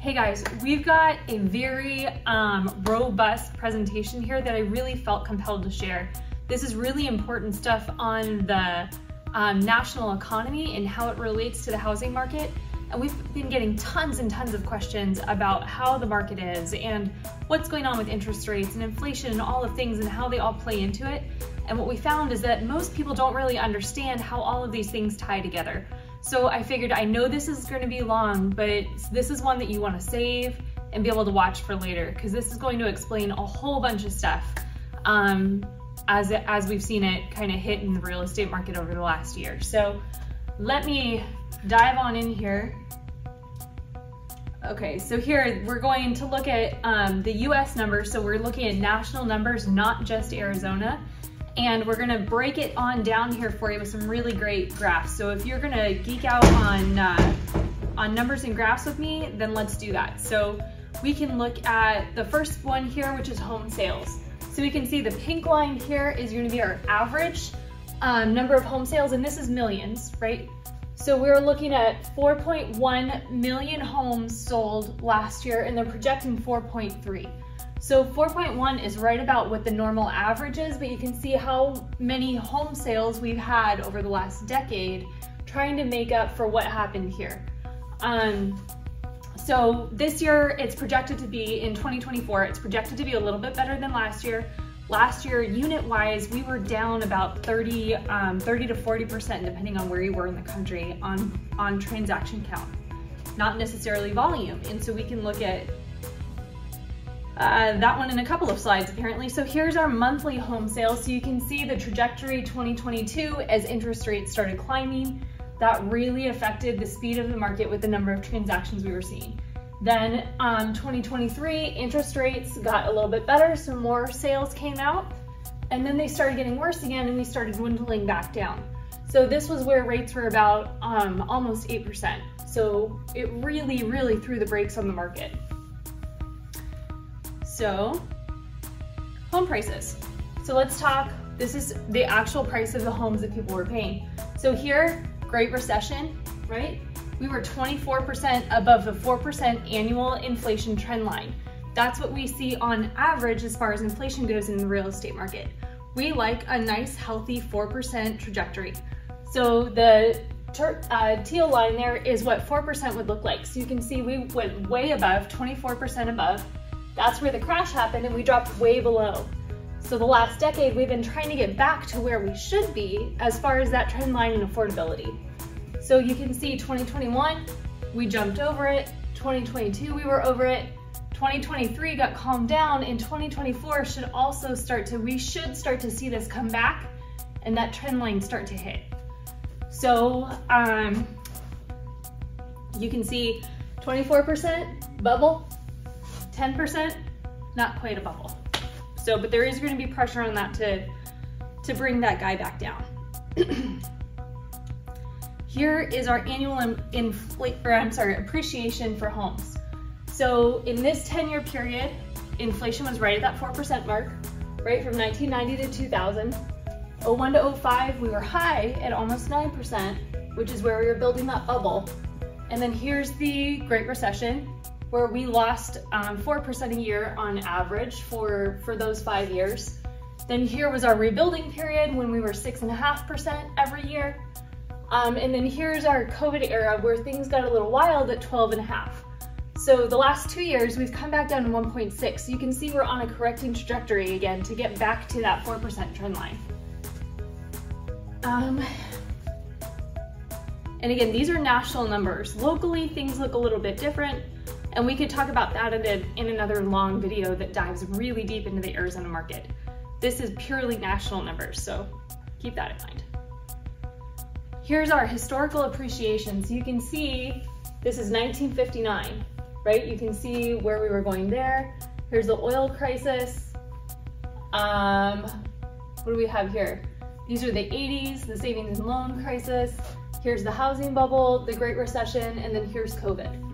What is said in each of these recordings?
Hey guys, we've got a very robust presentation here that I really felt compelled to share. This is really important stuff on the national economy and how it relates to the housing market. And we've been getting tons and tons of questions about how the market is and what's going on with interest rates and inflation and all of things and how they all play into it. And what we found is that most people don't really understand how all of these things tie together. So I figured, I know this is going to be long, but this is one that you want to save and be able to watch for later, because this is going to explain a whole bunch of stuff as we've seen it kind of hit in the real estate market over the last year. So let me dive on in here. Okay, so here we're going to look at the US numbers. So we're looking at national numbers, not just Arizona. And we're gonna break it on down here for you with some really great graphs. So if you're gonna geek out on numbers and graphs with me, then let's do that. So we can look at the first one here, which is home sales. So we can see the pink line here is gonna be our average number of home sales, and this is millions, right? So we're looking at 4.1 million homes sold last year, and they're projecting 4.3. So 4.1 is right about what the normal average is, but you can see how many home sales we've had over the last decade trying to make up for what happened here. So this year it's projected to be, in 2024, it's projected to be a little bit better than last year. Last year, unit-wise, we were down about 30 to 40%, depending on where you were in the country, on transaction count, not necessarily volume. And so we can look at that one in a couple of slides, apparently. So here's our monthly home sales. So you can see the trajectory 2022 as interest rates started climbing. That really affected the speed of the market with the number of transactions we were seeing. Then 2023, interest rates got a little bit better, so more sales came out, and then they started getting worse again and we started dwindling back down. So this was where rates were about almost 8%. So it really, really threw the brakes on the market. So home prices. So let's talk, this is the actual price of the homes that people were paying. So here, Great Recession, right? We were 24% above the 4% annual inflation trend line. That's what we see on average as far as inflation goes in the real estate market. We like a nice, healthy 4% trajectory. So the teal line there is what 4% would look like. So you can see we went way above, 24% above. That's where the crash happened, and we dropped way below. So the last decade, we've been trying to get back to where we should be as far as that trend line and affordability. So you can see 2021, we jumped over it. 2022, we were over it. 2023 got calmed down, and 2024 should also we should start to see this come back and that trend line start to hit. So you can see 24% bubble, 10%, not quite a bubble. So, but there is going to be pressure on that to bring that guy back down. Here is our annual appreciation for homes. So in this 10-year period, inflation was right at that 4% mark, right, from 1990 to 2000. 01 to 05, we were high at almost 9%, which is where we were building that bubble. And then here's the Great Recession, where we lost 4% a year on average for those 5 years. Then here was our rebuilding period when we were 6.5% every year. And then here's our COVID era where things got a little wild at 12.5. So the last 2 years, we've come back down to 1.6. So you can see we're on a correcting trajectory again to get back to that 4% trend line. And again, these are national numbers. Locally, things look a little bit different. And we could talk about that in another long video that dives really deep into the Arizona market. This is purely national numbers, so keep that in mind. Here's our historical appreciation. So you can see this is 1959, right? You can see where we were going there. Here's the oil crisis. What do we have here? These are the 80s, the savings and loan crisis. Here's the housing bubble, the Great Recession, and then here's COVID.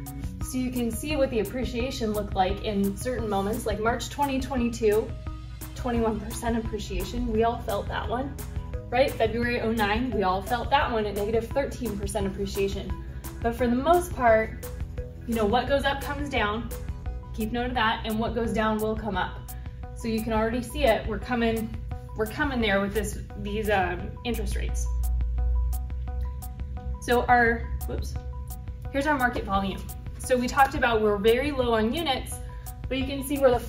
So you can see what the appreciation looked like in certain moments, like March 2022, 21% appreciation. We all felt that one, right? February 09, we all felt that one at negative 13% appreciation. But for the most part, you know, what goes up comes down. Keep note of that, and what goes down will come up. So you can already see it. We're coming there with these interest rates. So here's our market volume. So we talked about we're very low on units, but you can see we're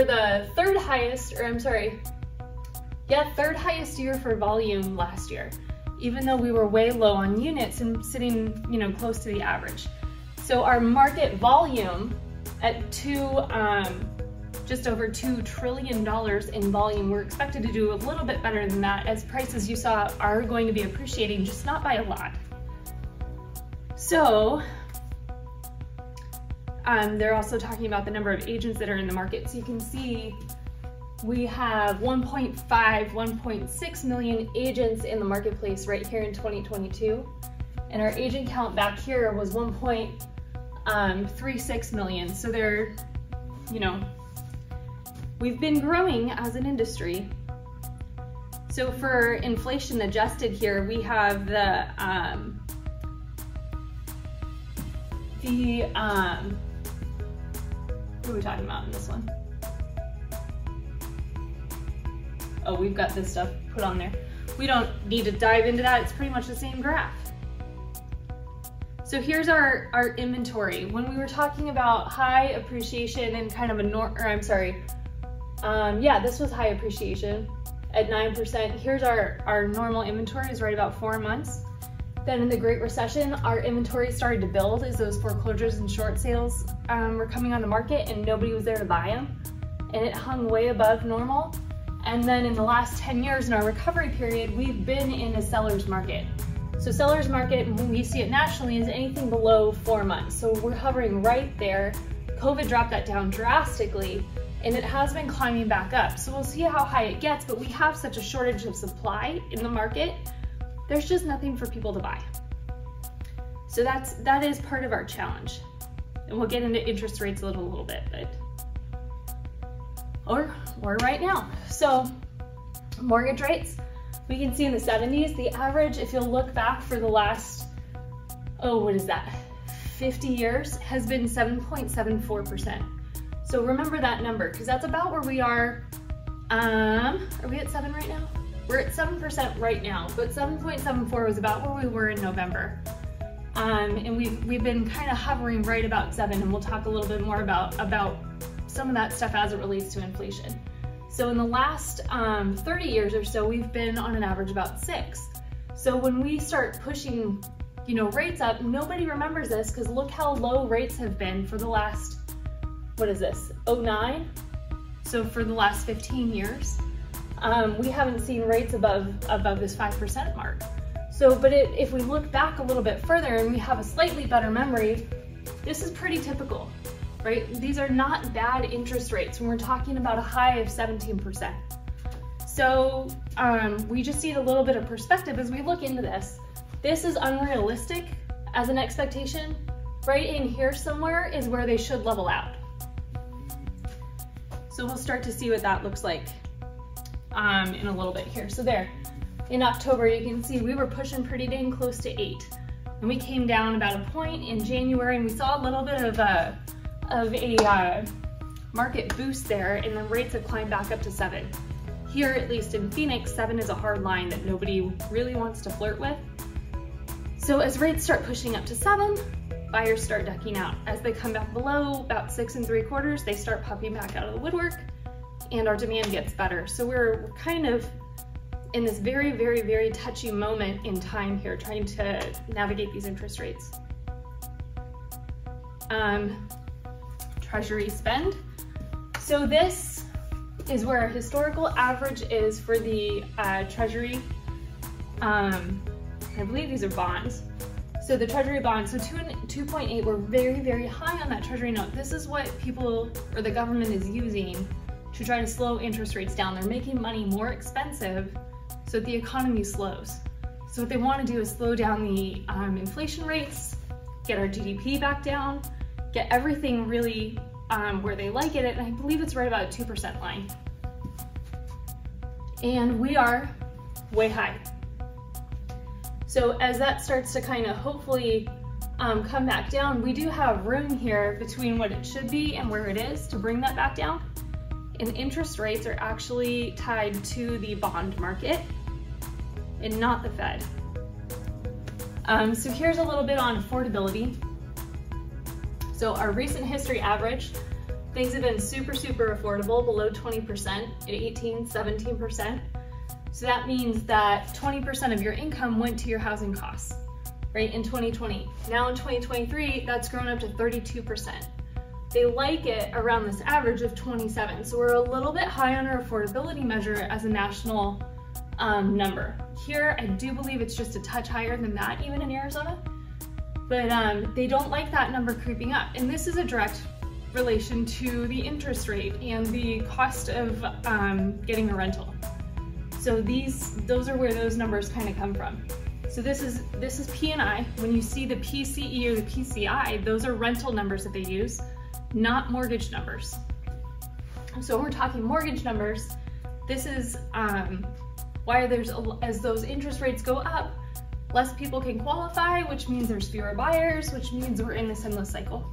the third highest year for volume last year, even though we were way low on units and sitting, you know, close to the average. So our market volume at just over $2 trillion in volume, we're expected to do a little bit better than that, as prices you saw are going to be appreciating, just not by a lot. So they're also talking about the number of agents that are in the market. So you can see we have 1.6 million agents in the marketplace right here in 2022. And our agent count back here was 1.36 million. So they're, you know, we've been growing as an industry. So for inflation adjusted here, we have what are we talking about in this one? Oh, we've got this stuff put on there. We don't need to dive into that. It's pretty much the same graph. So here's our inventory. When we were talking about high appreciation and kind of this was high appreciation at 9%. Here's our normal inventory is right about 4 months. Then in the Great Recession, our inventory started to build as those foreclosures and short sales were coming on the market and nobody was there to buy them. And it hung way above normal. And then in the last 10 years in our recovery period, we've been in a seller's market. So seller's market, when we see it nationally, is anything below 4 months. So we're hovering right there. COVID dropped that down drastically, and it has been climbing back up. So we'll see how high it gets, but we have such a shortage of supply in the market. There's just nothing for people to buy. So that is part of our challenge. And we'll get into interest rates a little bit, but or right now. So mortgage rates, we can see in the 70s, the average, if you'll look back for the last, 50 years, has been 7.74%. So remember that number, because that's about where we are we at 7 right now? We're at 7% right now, but 7.74 was about where we were in November. And we've been kind of hovering right about 7, and we'll talk a little bit more about some of that stuff as it relates to inflation. So in the last 30 years or so, we've been on an average about 6. So when we start pushing, you know, rates up, nobody remembers this, because look how low rates have been for the last, what is this, 09? So for the last 15 years. We haven't seen rates above this 5% mark. So, but if we look back a little bit further and we have a slightly better memory, this is pretty typical, right? These are not bad interest rates when we're talking about a high of 17%. So we just need a little bit of perspective as we look into this. This is unrealistic as an expectation. Right in here somewhere is where they should level out. So we'll start to see what that looks like in a little bit here. So there, in October, you can see we were pushing pretty dang close to 8. And we came down about a point in January, and we saw a little bit of a market boost there, and then rates have climbed back up to 7. Here, at least in Phoenix, 7 is a hard line that nobody really wants to flirt with. So as rates start pushing up to 7, buyers start ducking out. As they come back below about 6 3/4, they start popping back out of the woodwork, and our demand gets better. So we're kind of in this very, very, very touchy moment in time here, trying to navigate these interest rates. Treasury spend. So this is where our historical average is for the Treasury. I believe these are bonds. So the Treasury bonds, so 2.8, we're very, very high on that Treasury note. This is what people or the government is using to try to slow interest rates down. They're making money more expensive so that the economy slows. So what they want to do is slow down the inflation rates, get our GDP back down, get everything really where they like it, and I believe it's right about a 2% line. And we are way high. So as that starts to kind of hopefully come back down, we do have room here between what it should be and where it is to bring that back down. And interest rates are actually tied to the bond market and not the Fed. So here's a little bit on affordability. So our recent history average, things have been super, super affordable, below 20% at 18, 17%. So that means that 20% of your income went to your housing costs, right, in 2020. Now in 2023, that's grown up to 32%. They like it around this average of 27. So we're a little bit high on our affordability measure as a national number. Here, I do believe it's just a touch higher than that, even in Arizona, but they don't like that number creeping up. And this is a direct relation to the interest rate and the cost of getting a rental. So those are where those numbers kind of come from. So this is P&I. When you see the PCE or the PCI, those are rental numbers that they use, not mortgage numbers. So when we're talking mortgage numbers, this is why as those interest rates go up, less people can qualify, which means there's fewer buyers, which means we're in this endless cycle.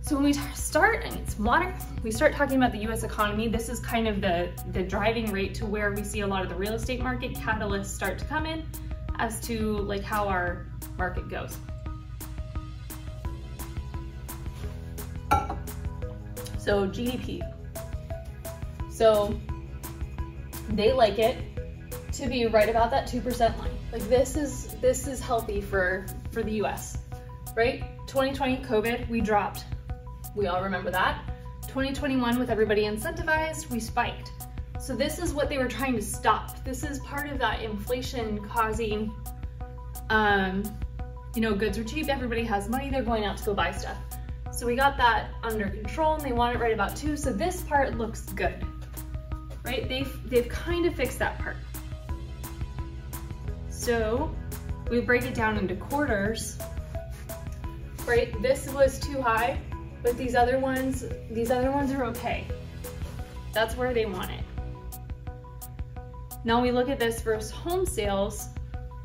So when we start, and it's modern, we start talking about the US economy, this is kind of the driving rate to where we see a lot of the real estate market catalysts start to come in as to like how our market goes. So GDP. So they like it to be right about that 2% line. Like this is healthy for the US, right? 2020 COVID, we dropped. We all remember that. 2021 with everybody incentivized, we spiked. So this is what they were trying to stop. This is part of that inflation causing, goods are cheap, everybody has money, they're going out to go buy stuff. So we got that under control and they want it right about 2. So this part looks good, right? They've kind of fixed that part. So we break it down into quarters, right? This was too high, but these other ones are okay. That's where they want it. Now we look at this versus home sales.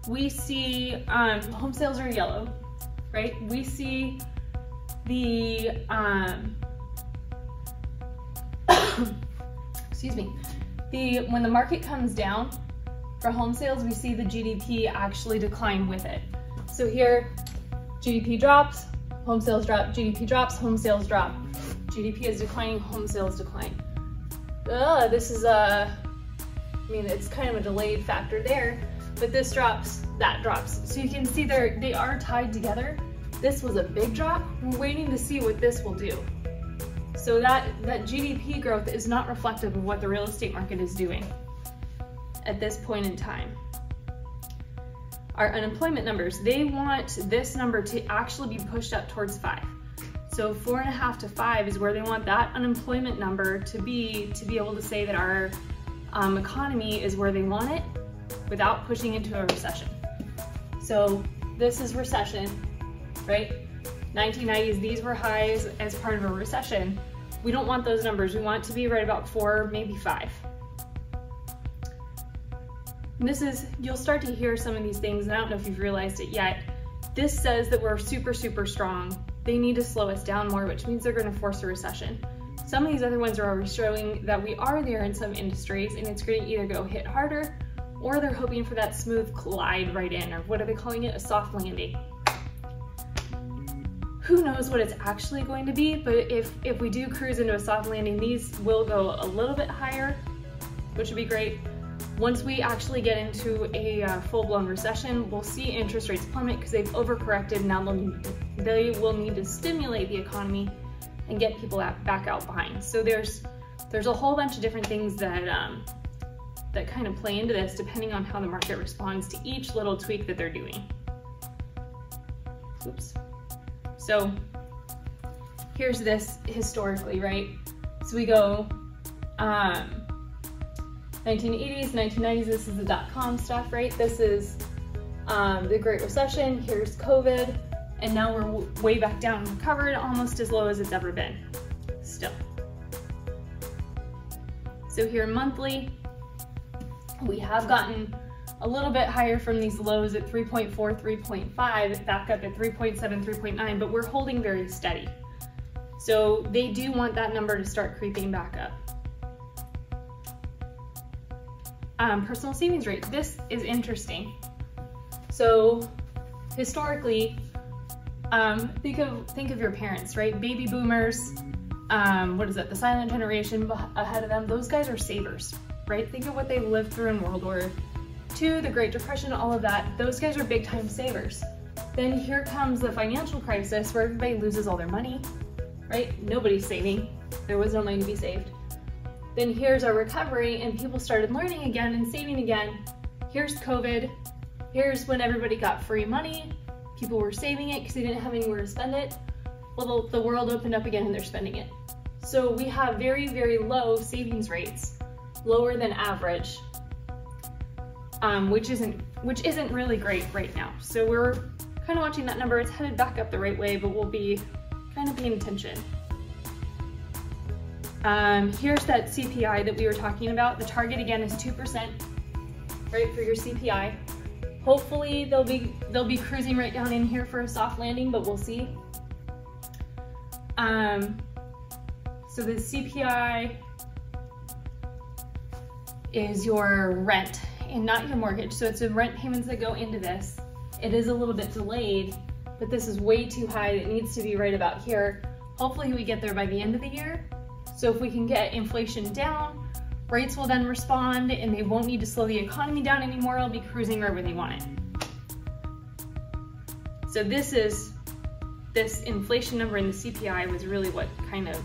We see home sales are yellow, right? We see the, excuse me, when the market comes down for home sales, we see the GDP actually decline with it. So here, GDP drops, home sales drop, GDP drops, home sales drop. GDP is declining, home sales decline. This is it's kind of a delayed factor there, but this drops, that drops. So you can see they are tied together. This was a big drop. We're waiting to see what this will do. So that GDP growth is not reflective of what the real estate market is doing at this point in time. Our unemployment numbers, they want this number to actually be pushed up towards 5. So 4.5 to 5 is where they want that unemployment number to be able to say that our economy is where they want it without pushing into a recession. So this is recession, right? 1990s, these were highs as part of a recession. We don't want those numbers. We want it to be right about 4, maybe 5. And you'll start to hear some of these things, and I don't know if you've realized it yet. This says that we're super, super strong. They need to slow us down more, which means they're going to force a recession. Some of these other ones are already showing that we are there in some industries, and it's going to either go hit harder, or they're hoping for that smooth glide right in, or what are they calling it? A soft landing. Who knows what it's actually going to be, but if we do cruise into a soft landing, these will go a little bit higher, which would be great. Once we actually get into a full-blown recession, we'll see interest rates plummet because they've overcorrected. Now they will need to stimulate the economy and get people back out behind. So there's a whole bunch of different things that that kind of play into this depending on how the market responds to each little tweak that they're doing. Oops. So here's this historically, right? So we go 1980s, 1990s, this is the dot-com stuff, right? This is the Great Recession, here's COVID, and now we're way back down, recovered, almost as low as it's ever been, still. So here monthly, we have gotten a little bit higher from these lows at 3.4, 3.5, back up at 3.7, 3.9, but we're holding very steady. So they do want that number to start creeping back up. Personal savings rate, this is interesting. So historically, think of your parents, right? Baby boomers, what is it? The silent generation ahead of them, those guys are savers, right? Think of what they lived through in World War II, the Great Depression, all of that. Those guys are big time savers. Then here comes the financial crisis where everybody loses all their money, right? Nobody's saving. There was no money to be saved. Then here's our recovery and people started learning again and saving again. Here's COVID. Here's when everybody got free money. People were saving it because they didn't have anywhere to spend it. Well, the world opened up again and they're spending it. So we have very, very low savings rates, lower than average, which isn't really great right now. So we're kind of watching that number. It's headed back up the right way, but we'll be kind of paying attention. Here's that CPI that we were talking about. The target again is 2%, right, for your CPI. Hopefully they'll be cruising right down in here for a soft landing, but we'll see. So the CPI is your rent and not your mortgage. So it's the rent payments that go into this. It is a little bit delayed, but this is way too high. It needs to be right about here. Hopefully we get there by the end of the year. So if we can get inflation down, rates will then respond and they won't need to slow the economy down anymore. It'll be cruising wherever they want it. So this inflation number in the CPI was really what kind of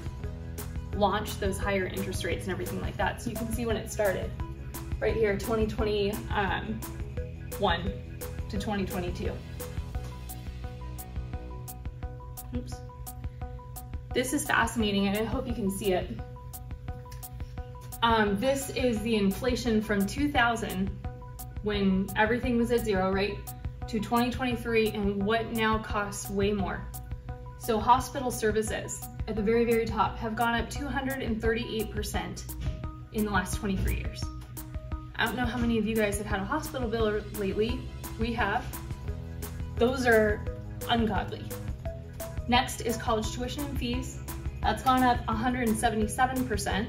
launched those higher interest rates and everything like that. So you can see when it started right here, 2021 to 2022. Oops. This is fascinating and I hope you can see it. This is the inflation from 2000 when everything was at zero, right, to 2023 and what now costs way more. So hospital services at the very, very top have gone up 238% in the last 23 years. I don't know how many of you guys have had a hospital bill lately. We have. Those are ungodly. Next is college tuition and fees. That's gone up 177%.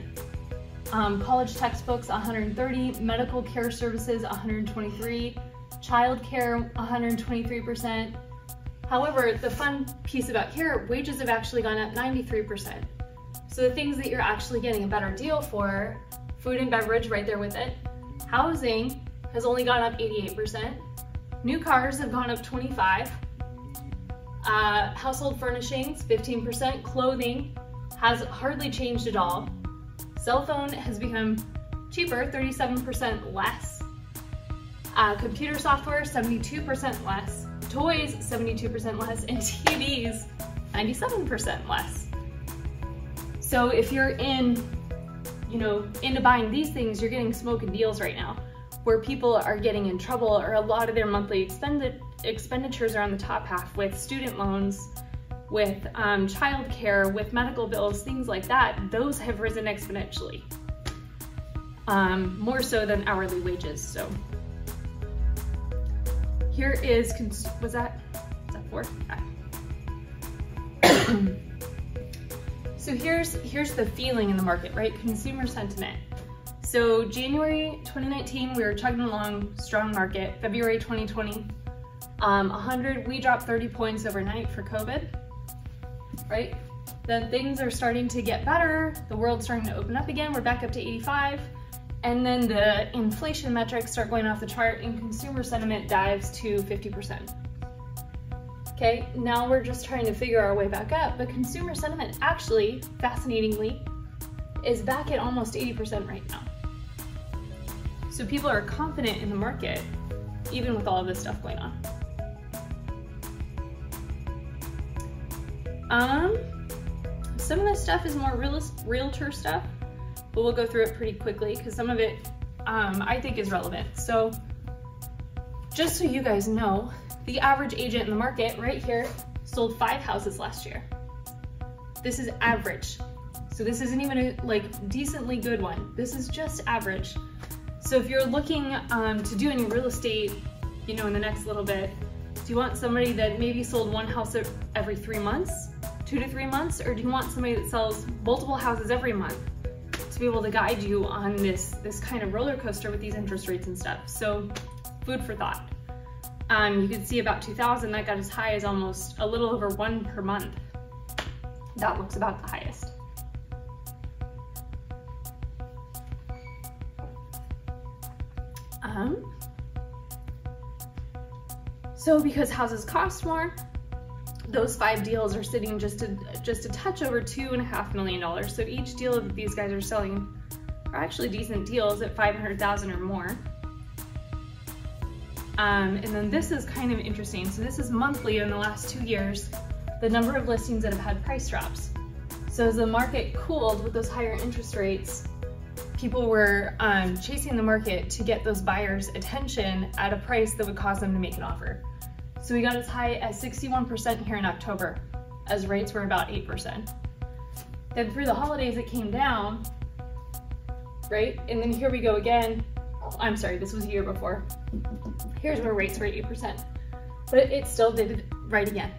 College textbooks, 130. Medical care services, 123. Child care, 123%. However, the fun piece about care, wages have actually gone up 93%. So the things that you're actually getting a better deal for, food and beverage right there with it. Housing has only gone up 88%. New cars have gone up 25%. Household furnishings, 15%. Clothing has hardly changed at all. Cell phone has become cheaper, 37% less. Computer software, 72% less. Toys, 72% less. And TVs, 97% less. So if you're into buying these things, you're getting smoking deals right now where people are getting in trouble or a lot of their monthly expenditures are on the top half with student loans, with childcare, with medical bills, things like that. Those have risen exponentially, more so than hourly wages. So here is, was that 4? Okay. So here's the feeling in the market, right? Consumer sentiment. So January 2019, we were chugging along, strong market. February 2020, 100, we dropped 30 points overnight for COVID, right? Then things are starting to get better. The world's starting to open up again. We're back up to 85. And then the inflation metrics start going off the chart and consumer sentiment dives to 50%. Okay, now we're just trying to figure our way back up, but consumer sentiment actually, fascinatingly, is back at almost 80% right now. So people are confident in the market, even with all of this stuff going on. Some of this stuff is more realtor stuff, but we'll go through it pretty quickly because some of it I think is relevant. So just so you guys know, the average agent in the market right here sold 5 houses last year. This is average. So this isn't even a decently good one. This is just average. So if you're looking to do any real estate, you know, in the next little bit, do you want somebody that maybe sold one house every 3 months, 2 to 3 months, or do you want somebody that sells multiple houses every month to be able to guide you on this kind of roller coaster with these interest rates and stuff? So food for thought. You can see about 2000, that got as high as almost a little over 1 per month. That looks about the highest. So because houses cost more, those 5 deals are sitting just a touch over $2.5 million. So each deal that these guys are selling are actually decent deals at $500,000 or more. And then this is kind of interesting. So this is monthly in the last 2 years, the number of listings that have had price drops. So as the market cooled with those higher interest rates, people were chasing the market to get those buyers' attention at a price that would cause them to make an offer. So we got as high as 61% here in October, as rates were about 8%. Then through the holidays, it came down, right? And then here we go again. I'm sorry, this was a year before. Here's where rates were at 8%, but it still did it right again,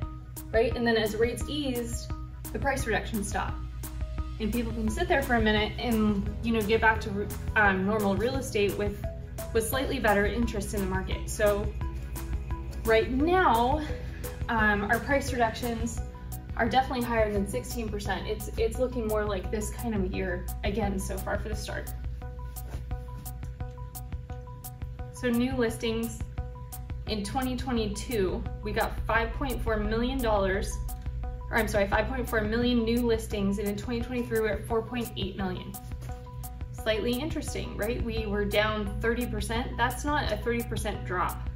right? And then as rates eased, the price reduction stopped. And people can sit there for a minute and, you know, get back to normal real estate with slightly better interest in the market. So right now, our price reductions are definitely higher than 16%. It's looking more like this kind of year again so far for the start. So new listings in 2022, we got $5.4 million, or I'm sorry, 5.4 million new listings, and in 2023 we're at 4.8 million. Slightly interesting, right? We were down 30%. That's not a 30% drop.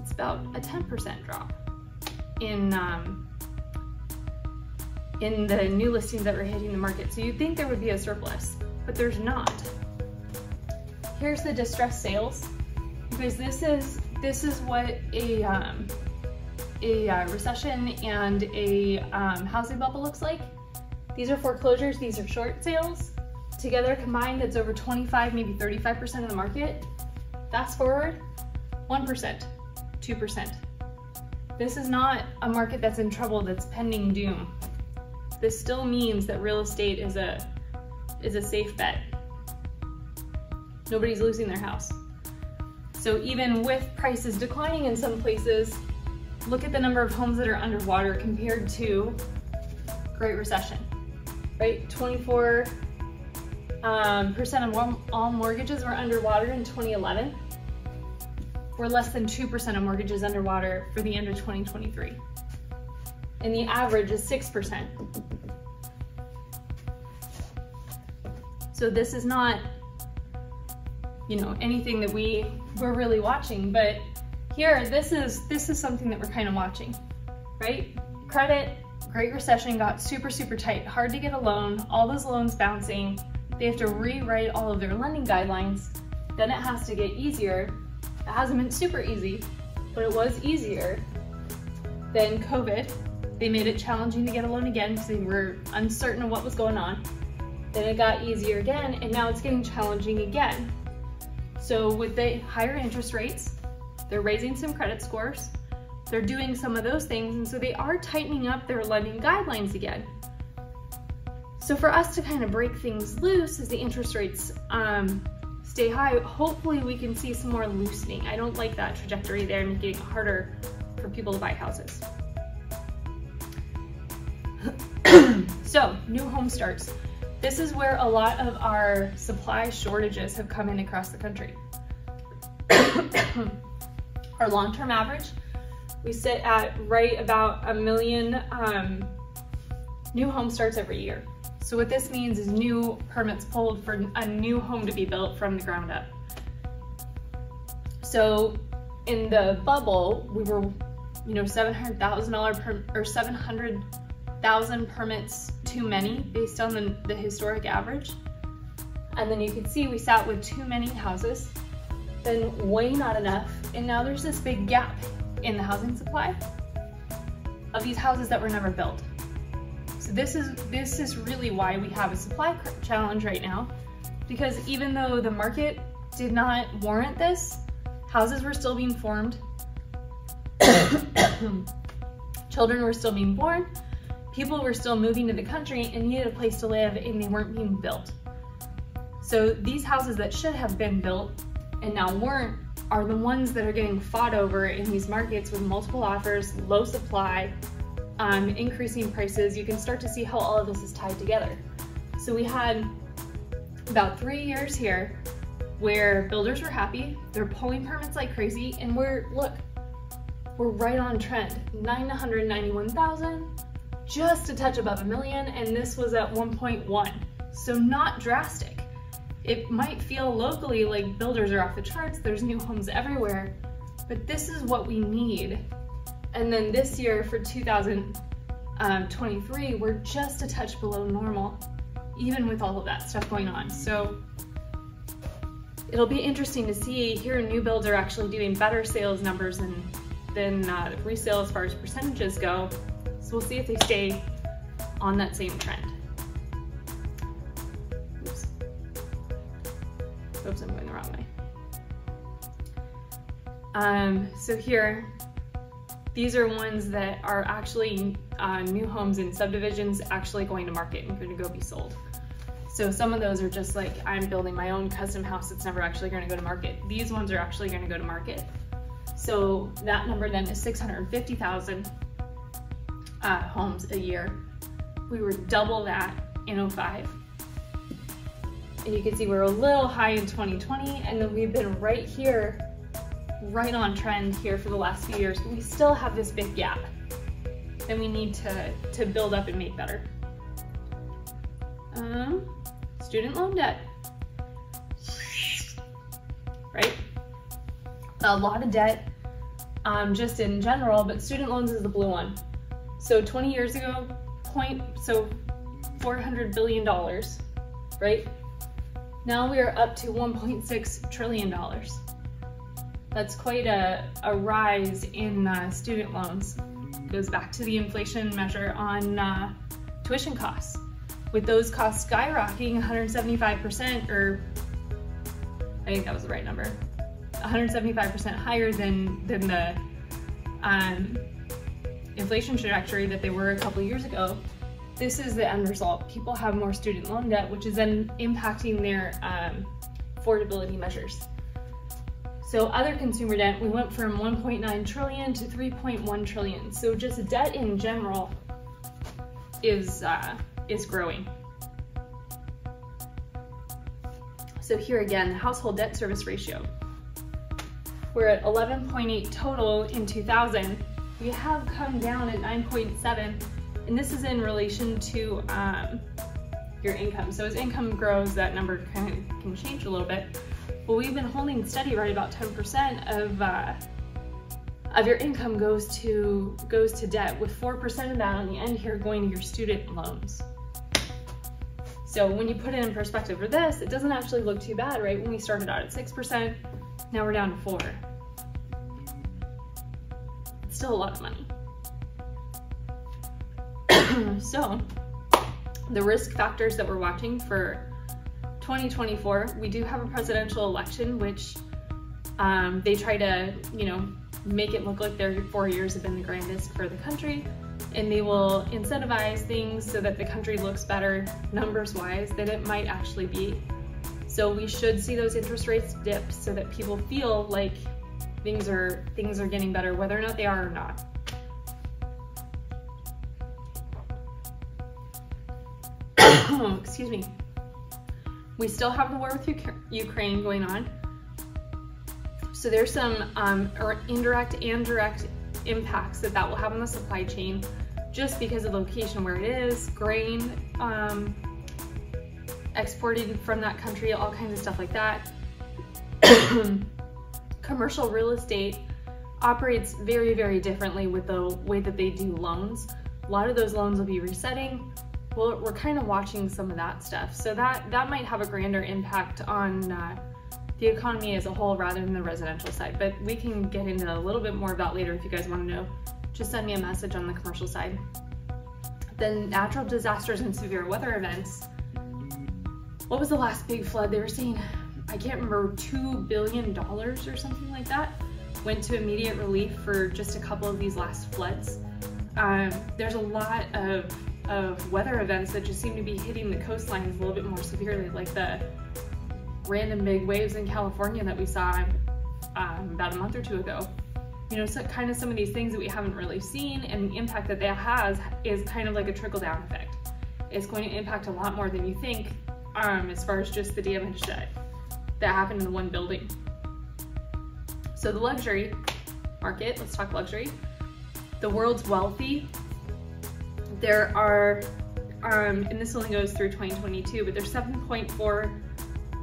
It's about a 10% drop in the new listings that were hitting the market. So you'd think there would be a surplus, but there's not. Here's the distressed sales, because this is what a recession and a housing bubble looks like. These are foreclosures, these are short sales. Together combined, that's over 25, maybe 35% of the market. Fast forward, 1%, 2%. This is not a market that's in trouble, that's pending doom. This still means that real estate is a safe bet. Nobody's losing their house. So even with prices declining in some places, look at the number of homes that are underwater compared to Great Recession, right? 24% of all mortgages were underwater in 2011. We're less than 2% of mortgages underwater for the end of 2023. And the average is 6%. So this is not, you know, anything that we're really watching, but here, this is something that we're kind of watching, right? Credit, Great Recession got super, super tight, hard to get a loan, all those loans bouncing. They have to rewrite all of their lending guidelines. Then it has to get easier. It hasn't been super easy, but it was easier than COVID. They made it challenging to get a loan again because they were uncertain of what was going on. Then it got easier again, and now it's getting challenging again. So with the higher interest rates, they're raising some credit scores, they're doing some of those things, and so they are tightening up their lending guidelines again. So for us to kind of break things loose as the interest rates stay high, hopefully we can see some more loosening. I don't like that trajectory there, making it harder for people to buy houses. So, new home starts. This is where a lot of our supply shortages have come in across the country. Our long-term average, we sit at right about 1 million new home starts every year. So what this means is new permits pulled for a new home to be built from the ground up. So in the bubble, we were, you know, $700,000 permits too many based on the historic average. And then you can see we sat with too many houses, then way not enough. And now there's this big gap in the housing supply of these houses that were never built. So this is really why we have a supply challenge right now, because even though the market did not warrant this. Houses were still being formed. Children were still being born. People were still moving to the country and needed a place to live, and they weren't being built. So these houses that should have been built and now weren't are the ones that are getting fought over in these markets with multiple offers, low supply, increasing prices. You can start to see how all of this is tied together. So we had about 3 years here where builders were happy, they're pulling permits like crazy, and we're right on trend. 991,000, just a touch above 1 million, and this was at 1.1. So not drastic. It might feel locally like builders are off the charts, there's new homes everywhere, but this is what we need. And then this year for 2023, we're just a touch below normal, even with all of that stuff going on. So it'll be interesting to see. Here new builds are actually doing better sales numbers than resale as far as percentages go. So we'll see if they stay on that same trend. Oops, I'm going the wrong way. So here, these are ones that are actually new homes in subdivisions actually going to market and going to go be sold. So some of those are just like, I'm building my own custom house that's never actually going to go to market. These ones are actually going to go to market. So that number then is 650,000 homes a year. We were double that in 05. And you can see we're a little high in 2020, and then we've been right here, right on trend here for the last few years, but we still have this big gap that we need to build up and make better. Student loan debt, right? A lot of debt, just in general, but student loans is the blue one. So 20 years ago, $400 billion, right? Now we are up to $1.6 trillion. That's quite a rise in student loans. Goes back to the inflation measure on tuition costs. With those costs skyrocketing 175%, or I think that was the right number, 175% higher than the inflation trajectory that they were a couple years ago. This is the end result. People have more student loan debt, which is then impacting their affordability measures. So other consumer debt, we went from 1.9 trillion to 3.1 trillion. So just debt in general is growing. So here again, household debt service ratio. We're at 11.8 total in 2000. We have come down at 9.7. And this is in relation to your income. So as income grows, that number kind of can change a little bit. But we've been holding steady right about 10% of your income goes to debt, with 4% of that on the end here going to your student loans. So when you put it in perspective for this, it doesn't actually look too bad, right? When we started out at 6%, now we're down to 4%. It's still a lot of money. So the risk factors that we're watching for 2024, we do have a presidential election, which they try to, make it look like their 4 years have been the grandest for the country, and they will incentivize things so that the country looks better numbers wise than it might actually be. So we should see those interest rates dip so that people feel like things are getting better, whether or not they are or not. Excuse me. We still have the war with Ukraine going on. So there's some indirect and direct impacts that will have on the supply chain just because of the location where it is, grain, exported from that country, all kinds of stuff like that. Commercial real estate operates very, very differently with the way that they do loans. A lot of those loans will be resetting. Well, we're kind of watching some of that stuff. So that might have a grander impact on the economy as a whole rather than the residential side. But we can get into a little bit more of that later if you guys want to know. Just send me a message on the commercial side. Then natural disasters and severe weather events. What was the last big flood they were seeing? I can't remember, $2 billion or something like that went to immediate relief for just a couple of these last floods. There's a lot of weather events that just seem to be hitting the coastlines a little bit more severely, like the random big waves in California that we saw about a month or two ago. You know, so kind of some of these things that we haven't really seen, and the impact that that has is kind of like a trickle-down effect. It's going to impact a lot more than you think, as far as just the damage that happened in the one building. So the luxury market, let's talk luxury. The world's wealthy. There are, and this only goes through 2022, but there's 7.4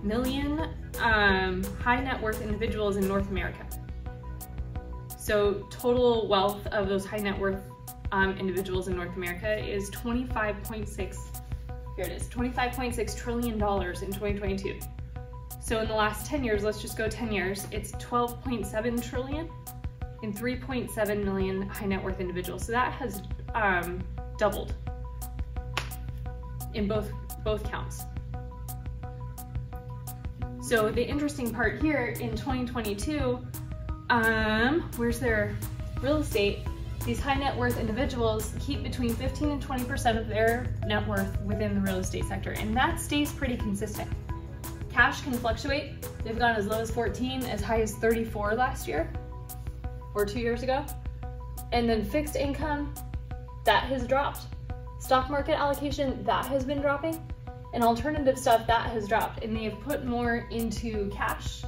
million high net worth individuals in North America. So total wealth of those high net worth individuals in North America is $25.6 trillion in 2022. So in the last 10 years, let's just go 10 years, it's 12.7 trillion and 3.7 million high net worth individuals. So that has doubled in both counts. So the interesting part here in 2022, where's their real estate? These high net worth individuals keep between 15 and 20% of their net worth within the real estate sector, and that stays pretty consistent. Cash can fluctuate. They've gone as low as 14, as high as 34 last year, or 2 years ago. And then fixed income, that has dropped. Stock market allocation, that has been dropping. And alternative stuff, that has dropped. And they've put more into cash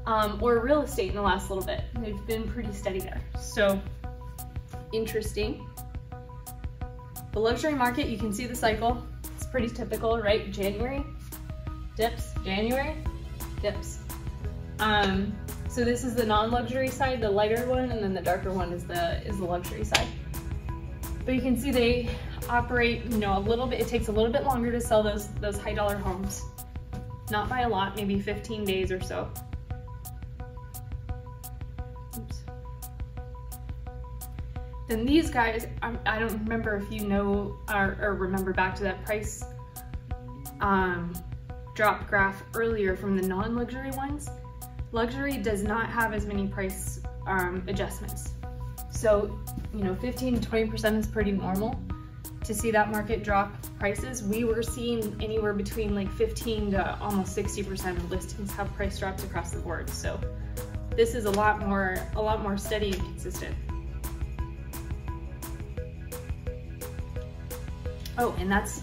or real estate in the last little bit. They've been pretty steady there. So interesting. The luxury market, you can see the cycle. It's pretty typical, right? January, dips, January, dips. So this is the non-luxury side, the lighter one, and then the darker one is the luxury side. But you can see they operate, you know, a little bit, it takes a little bit longer to sell those high dollar homes. Not by a lot, maybe 15 days or so. Oops. Then these guys, I don't remember if you know or remember back to that price drop graph earlier from the non-luxury ones. Luxury does not have as many price adjustments. So, you know, 15 to 20% is pretty normal to see that market drop prices. We were seeing anywhere between like 15 to almost 60% of listings have price drops across the board. So this is a lot more steady and consistent. Oh, and I was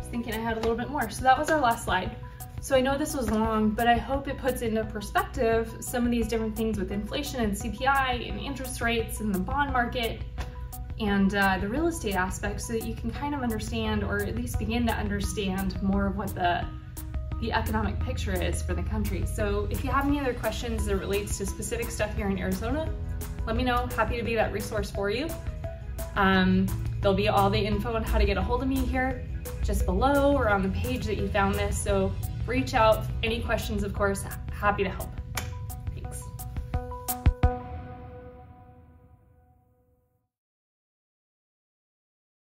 thinking I had a little bit more. So that was our last slide. So I know this was long, but I hope it puts into perspective some of these different things with inflation and CPI and interest rates and the bond market and the real estate aspect, so that you can kind of understand, or at least begin to understand, more of what the economic picture is for the country. So if you have any other questions that relates to specific stuff here in Arizona, let me know. Happy to be that resource for you. There'll be all the info on how to get a hold of me here just below or on the page that you found this. So reach out. Any questions, of course, happy to help.